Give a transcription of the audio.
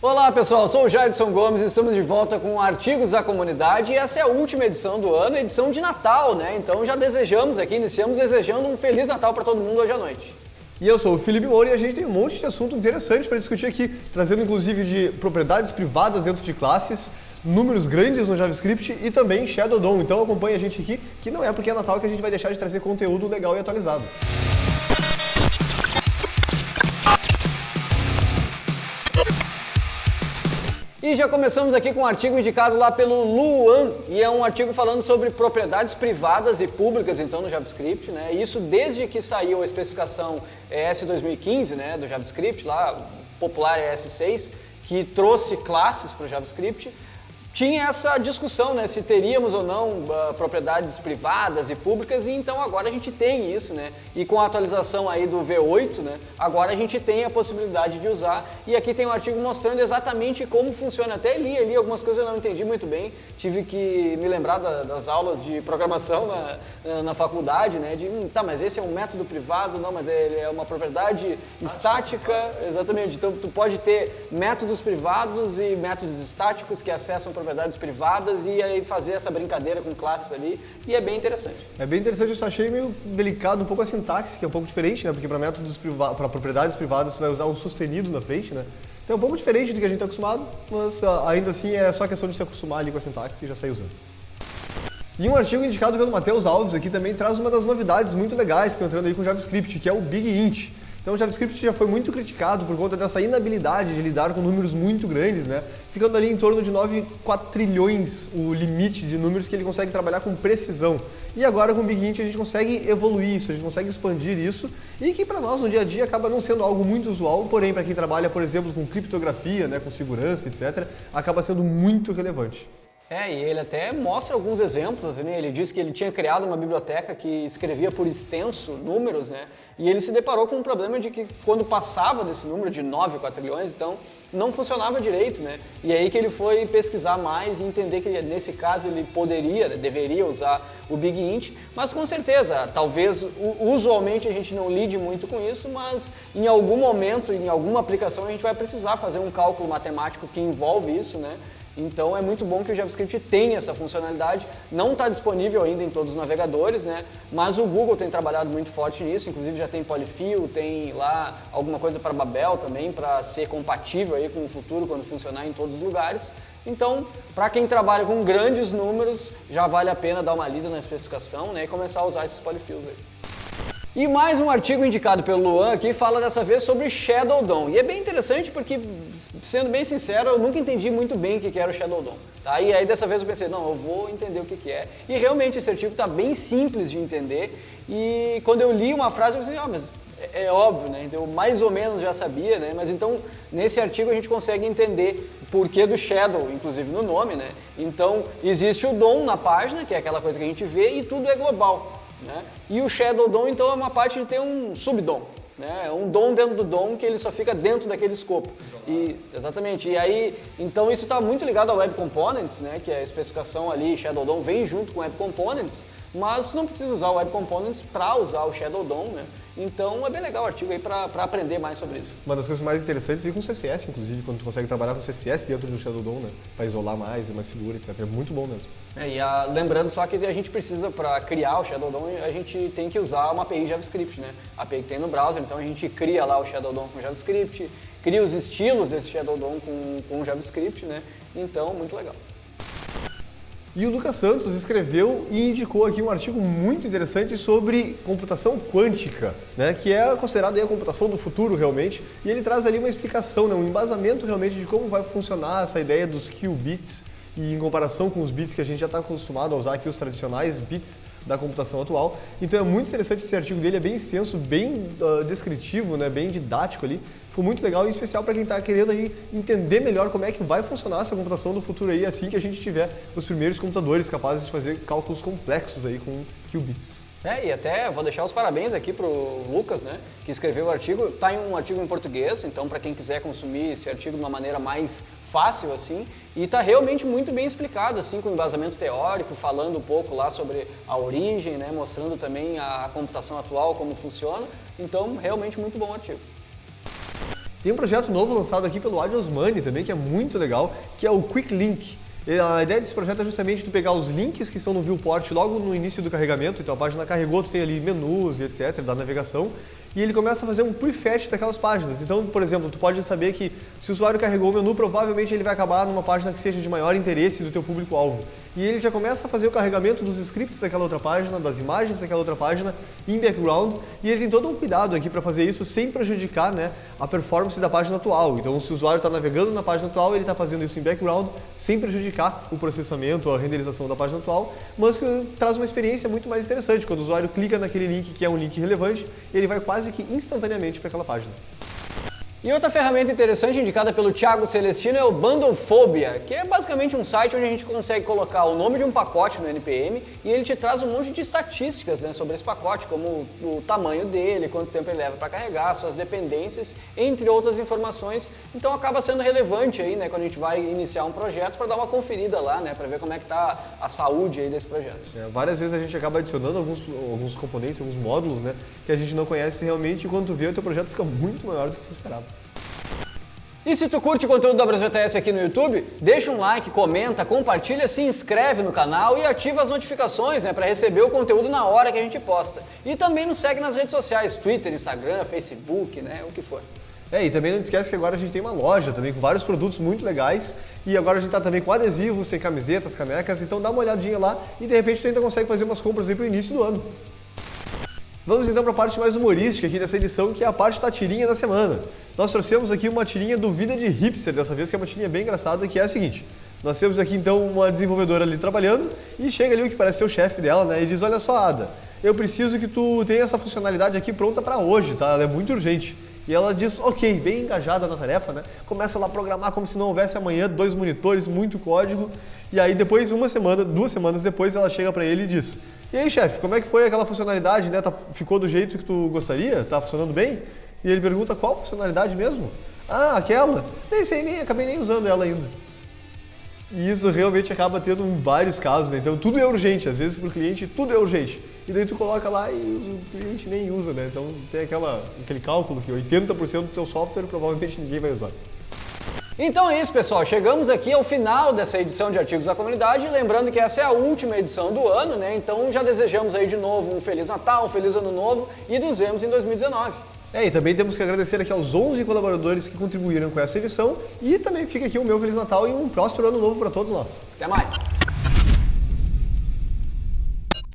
Olá pessoal, sou o Jadson Gomes e estamos de volta com Artigos da Comunidade e essa é a última edição do ano, edição de Natal, né? Então já desejamos aqui, iniciamos desejando um Feliz Natal para todo mundo hoje à noite. E eu sou o Felipe Moura e a gente tem um monte de assunto interessante para discutir aqui, trazendo inclusive de propriedades privadas dentro de classes, números grandes no JavaScript e também Shadow DOM. Então acompanhe a gente aqui, que não é porque é Natal que a gente vai deixar de trazer conteúdo legal e atualizado. E já começamos aqui com um artigo indicado lá pelo Luan, e é um artigo falando sobre propriedades privadas e públicas, então, no JavaScript, né? Isso desde que saiu a especificação ES 2015, né, do JavaScript, lá, popular ES6, que trouxe classes para o JavaScript. Tinha essa discussão, né, se teríamos ou não propriedades privadas e públicas, e então agora a gente tem isso, né, e com a atualização aí do V8, né, agora a gente tem a possibilidade de usar, e aqui tem um artigo mostrando exatamente como funciona. Até li algumas coisas eu não entendi muito bem, tive que me lembrar das aulas de programação na faculdade, né, de, tá, mas esse é um método privado, não, mas ele é uma propriedade estática, exatamente, então tu pode ter métodos privados e métodos estáticos que acessam propriedades privadas e aí fazer essa brincadeira com classes ali, e é bem interessante. É bem interessante, eu só achei meio delicado um pouco a sintaxe, que é um pouco diferente, né? Porque para métodos para propriedades privadas tu vai usar um sustenido na frente, né? Então é um pouco diferente do que a gente está acostumado, mas ainda assim é só questão de se acostumar ali com a sintaxe e já sair usando. E um artigo indicado pelo Matheus Alves aqui também traz uma das novidades muito legais que estão entrando aí com o JavaScript, que é o Big Int. Então o JavaScript já foi muito criticado por conta dessa inabilidade de lidar com números muito grandes, né? Ficando ali em torno de 9 quatrilhões o limite de números que ele consegue trabalhar com precisão. E agora com o Big Int a gente consegue evoluir isso, a gente consegue expandir isso, e que para nós no dia a dia acaba não sendo algo muito usual, porém para quem trabalha, por exemplo, com criptografia, né, com segurança, etc., acaba sendo muito relevante. E ele até mostra alguns exemplos, né? Ele diz que ele tinha criado uma biblioteca que escrevia por extenso números, né? E ele se deparou com um problema de que quando passava desse número de 9 quatrilhões, então não funcionava direito, né? E aí que ele foi pesquisar mais e entender que nesse caso ele deveria usar o Big Int, mas com certeza, talvez usualmente a gente não lide muito com isso, mas em algum momento, em alguma aplicação a gente vai precisar fazer um cálculo matemático que envolve isso, né? Então é muito bom que o JavaScript tenha essa funcionalidade, não está disponível ainda em todos os navegadores, né? Mas o Google tem trabalhado muito forte nisso, inclusive já tem Polyfill, tem lá alguma coisa para Babel também, para ser compatível aí com o futuro quando funcionar em todos os lugares. Então, para quem trabalha com grandes números, já vale a pena dar uma lida na especificação, né, e começar a usar esses polyfills aí. E mais um artigo indicado pelo Luan aqui fala dessa vez sobre Shadow DOM. E é bem interessante porque, sendo bem sincero, eu nunca entendi muito bem o que era o Shadow DOM. Tá? E aí dessa vez eu pensei, não, eu vou entender o que é. E realmente esse artigo está bem simples de entender. E quando eu li uma frase eu pensei, mas é óbvio, né? Então eu mais ou menos já sabia, né? Mas então nesse artigo a gente consegue entender o porquê do Shadow, inclusive no nome, né? Então existe o DOM na página, que é aquela coisa que a gente vê, e tudo é global. Né? E o Shadow DOM, então, é uma parte de ter um subDOM, né? É um DOM dentro do DOM que ele só fica dentro daquele escopo. Exatamente. E aí, então isso está muito ligado ao Web Components, né? Que é a especificação ali, Shadow DOM vem junto com o Web Components, mas não precisa usar o Web Components para usar o Shadow DOM, né? Então é bem legal o artigo aí para aprender mais sobre isso. Uma das coisas mais interessantes é com CSS, inclusive, quando tu consegue trabalhar com CSS dentro do Shadow DOM, né? Para isolar mais, é mais seguro, etc. É muito bom mesmo. Lembrando só que a gente precisa, para criar o Shadow DOM, a gente tem que usar uma API JavaScript, né? A API que tem no browser, então a gente cria lá o Shadow DOM com JavaScript, cria os estilos desse Shadow DOM com JavaScript, né? Então, muito legal. E o Lucas Santos escreveu e indicou aqui um artigo muito interessante sobre computação quântica, né, que é considerada aí a computação do futuro realmente, e ele traz ali uma explicação, né, um embasamento realmente de como vai funcionar essa ideia dos qubits e em comparação com os bits que a gente já está acostumado a usar aqui, os tradicionais bits da computação atual. Então é muito interessante esse artigo dele, é bem extenso, bem descritivo, né, bem didático ali. Foi muito legal, em especial para quem está querendo aí entender melhor como é que vai funcionar essa computação do futuro aí, assim que a gente tiver os primeiros computadores capazes de fazer cálculos complexos aí com qubits. E até vou deixar os parabéns aqui pro Lucas, né, que escreveu o artigo. Tá em um artigo em português, então para quem quiser consumir esse artigo de uma maneira mais fácil, assim, e tá realmente muito bem explicado, assim, com embasamento teórico, falando um pouco lá sobre a origem, né, mostrando também a computação atual, como funciona. Então, realmente muito bom o artigo. Tem um projeto novo lançado aqui pelo Adi Osmani também, que é muito legal, que é o Quick Link. A ideia desse projeto é justamente tu pegar os links que estão no viewport logo no início do carregamento, então a página carregou, tu tem ali menus e etc, da navegação, e ele começa a fazer um prefetch daquelas páginas. Então, por exemplo, tu pode saber que se o usuário carregou o menu, provavelmente ele vai acabar numa página que seja de maior interesse do teu público-alvo. E ele já começa a fazer o carregamento dos scripts daquela outra página, das imagens daquela outra página em background, e ele tem todo um cuidado aqui para fazer isso sem prejudicar, né, a performance da página atual. Então, se o usuário está navegando na página atual, ele está fazendo isso em background sem prejudicar o processamento, a renderização da página atual, mas que traz uma experiência muito mais interessante. Quando o usuário clica naquele link que é um link relevante, ele vai quase que instantaneamente para aquela página. E outra ferramenta interessante indicada pelo Thiago Celestino é o Bundlephobia, que é basicamente um site onde a gente consegue colocar o nome de um pacote no NPM e ele te traz um monte de estatísticas, né, sobre esse pacote, como o tamanho dele, quanto tempo ele leva para carregar, suas dependências, entre outras informações. Então acaba sendo relevante aí, né, quando a gente vai iniciar um projeto para dar uma conferida lá, né, para ver como é que está a saúde aí desse projeto. Várias vezes a gente acaba adicionando alguns componentes, alguns módulos, né, que a gente não conhece realmente, e quando tu vê, o teu projeto fica muito maior do que tu esperava. E se tu curte o conteúdo da BrasJS aqui no YouTube, deixa um like, comenta, compartilha, se inscreve no canal e ativa as notificações, né, para receber o conteúdo na hora que a gente posta. E também nos segue nas redes sociais, Twitter, Instagram, Facebook, né, o que for. E também não esquece que agora a gente tem uma loja também com vários produtos muito legais, e agora a gente tá também com adesivos, tem camisetas, canecas, então dá uma olhadinha lá e de repente tu ainda consegue fazer umas compras aí pro início do ano. Vamos então para a parte mais humorística aqui dessa edição, que é a parte da tirinha da semana. Nós trouxemos aqui uma tirinha do Vida de Hipster, dessa vez, que é uma tirinha bem engraçada, que é a seguinte. Nós temos aqui então uma desenvolvedora ali trabalhando e chega ali o que parece ser o chefe dela, né, e diz: olha só, Ada, eu preciso que tu tenha essa funcionalidade aqui pronta para hoje, tá? Ela é muito urgente. E ela diz, ok, bem engajada na tarefa, né? Começa lá a programar como se não houvesse amanhã, 2 monitores, muito código. E aí depois, 2 semanas depois, ela chega para ele e diz: e aí, chefe, como é que foi aquela funcionalidade, né? Ficou do jeito que tu gostaria? Tá funcionando bem? E ele pergunta: qual funcionalidade mesmo? Ah, aquela? Nem sei, acabei nem usando ela ainda. E isso realmente acaba tendo em vários casos, né? Então tudo é urgente, às vezes para o cliente tudo é urgente. E daí tu coloca lá e o cliente nem usa, né? Então tem aquele cálculo que 80% do teu software provavelmente ninguém vai usar. Então é isso, pessoal. Chegamos aqui ao final dessa edição de Artigos da Comunidade. Lembrando que essa é a última edição do ano, né? Então já desejamos aí de novo um Feliz Natal, um Feliz Ano Novo e nos vemos em 2019. E também temos que agradecer aqui aos 11 colaboradores que contribuíram com essa edição. E também fica aqui o meu Feliz Natal e um próspero Ano Novo para todos nós. Até mais!